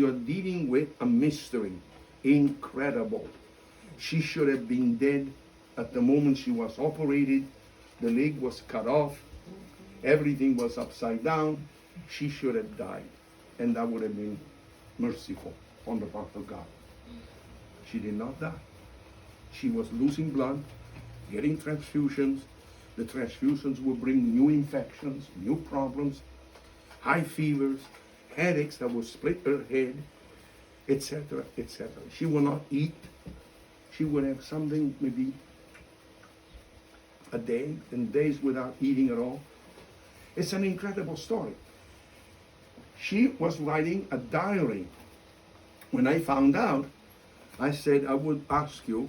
You're dealing with a mystery. Incredible. She should have been dead at the moment she was operated. The leg was cut off. Everything was upside down. She should have died. And that would have been merciful on the part of God. She did not die. She was losing blood, getting transfusions. The transfusions will bring new infections, new problems, high fevers, headaches that will split her head, etc., etc. She will not eat. She would have something, maybe a day, and days without eating at all. It's an incredible story. She was writing a diary. When I found out, I said, I would ask you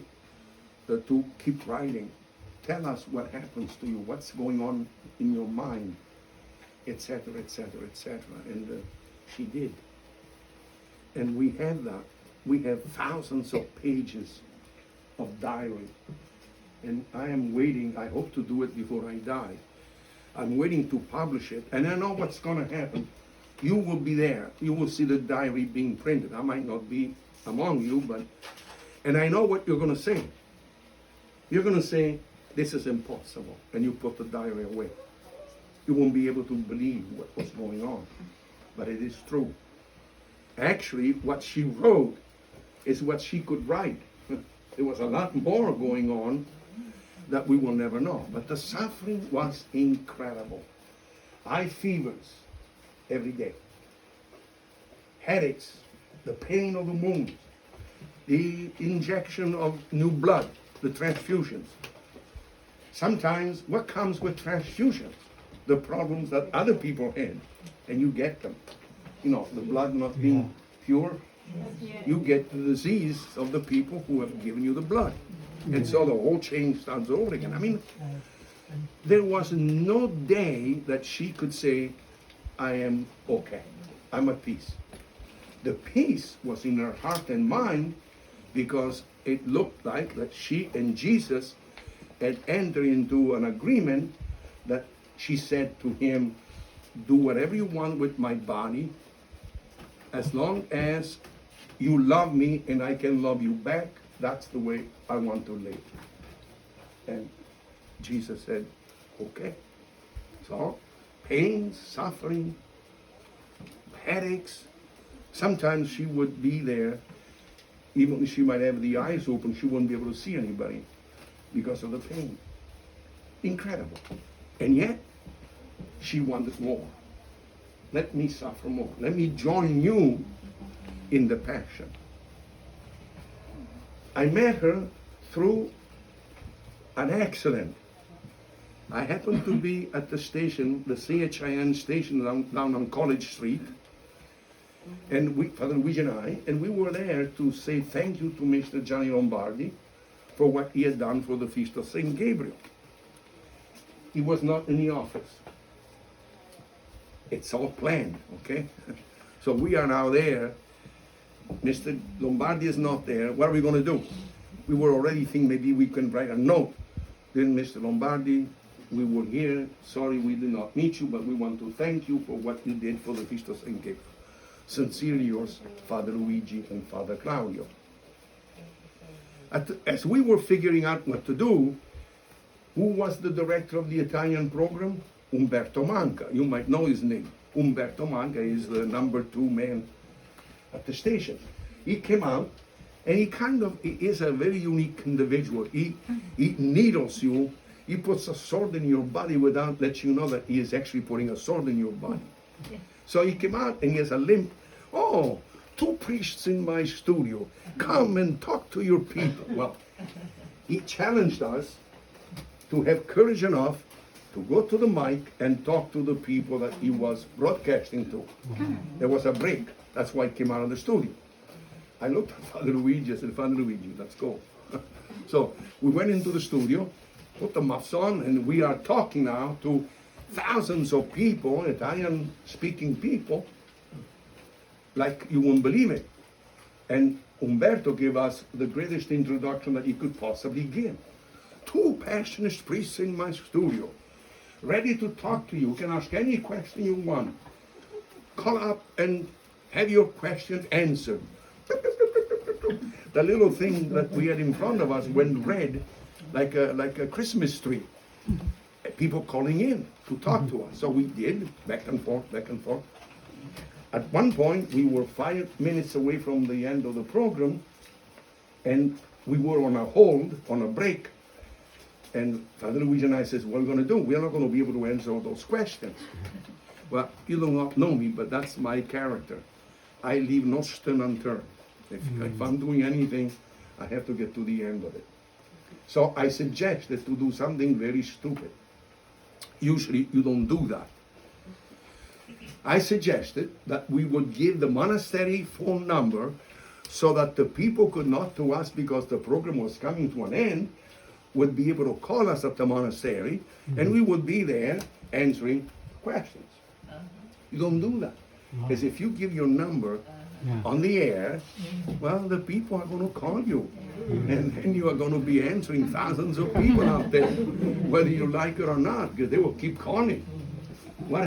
to keep writing. Tell us what happens to you, what's going on in your mind, etc., etc., etc. And she did. And we have that. We have thousands of pages of diary. And I am waiting, I hope to do it before I die. I'm waiting to publish it. And I know what's going to happen. You will be there. You will see the diary being printed. I might not be among you, but... And I know what you're going to say. You're going to say, this is impossible. And you put the diary away. You won't be able to believe what was going on. But it is true. Actually, what she wrote is what she could write. There was a lot more going on that we will never know. But the suffering was incredible. High fevers every day. Headaches, the pain of the wounds, the injection of new blood, the transfusions. Sometimes what comes with transfusions? The problems that other people had, and you get them. You know, the blood not being pure, you get the disease of the people who have given you the blood. And so the whole chain starts over again. I mean, there was no day that she could say, I am okay, I'm at peace. The peace was in her heart and mind because it looked like that she and Jesus had entered into an agreement that she said to him, do whatever you want with my body as long as you love me and I can love you back. That's the way I want to live. And Jesus said, okay. So pain, suffering, headaches. Sometimes she would be there, even if she might have the eyes open, she wouldn't be able to see anybody because of the pain. Incredible. And yet, she wanted more. Let me suffer more. Let me join you in the passion. I met her through an accident. I happened to be at the station, the CHIN station down on College Street, and Father Luigi and we were there to say thank you to Mr. Gianni Lombardi for what he had done for the Feast of St. Gabriel. He was not in the office. It's all planned, okay? So we are now there. Mr. Lombardi is not there. What are we going to do? We were already thinking maybe we can write a note. Then Mr. Lombardi, we were here. Sorry we did not meet you, but we want to thank you for what you did for the Feast of St. Gabriel. Sincerely yours, Father Luigi and Father Claudio. As we were figuring out what to do, who was the director of the Italian program? Umberto Manca. You might know his name. Umberto Manca is the number 2 man at the station. He came out, and he is a very unique individual. He needles you. He puts a sword in your body without letting you know that he is actually putting a sword in your body. So he came out, and he has a limp. Oh, 2 priests in my studio. Come and talk to your people. Well, he challenged us to have courage enough to go to the mic and talk to the people that he was broadcasting to. There was a break. That's why he came out of the studio. I looked at Father Luigi. I said, Father Luigi, let's go. So we went into the studio, put the muffs on, and we are talking now to thousands of people, Italian-speaking people, like you won't believe it. And Umberto gave us the greatest introduction that he could possibly give. 2 passionate priests in my studio, ready to talk to you. You can ask any question you want. Call up and have your questions answered. The little thing that we had in front of us went red like a Christmas tree. People calling in to talk to us. So we did, back and forth, back and forth. At one point, we were 5 minutes away from the end of the program, and we were on a hold, on a break. And Father Luigi and I says, what are we going to do? We're not going to be able to answer all those questions. Well, you do not know me, but that's my character. I leave no stone unturned. If I'm doing anything, I have to get to the end of it. So I suggested to do something very stupid. Usually you don't do that. I suggested that we would give the monastery phone number so that the people could not to us, because the program was coming to an end, would be able to call us at the monastery, and we would be there answering questions. You don't do that. Because if you give your number on the air, well, the people are going to call you. And then you are going to be answering thousands of people out there, whether you like it or not, because they will keep calling. What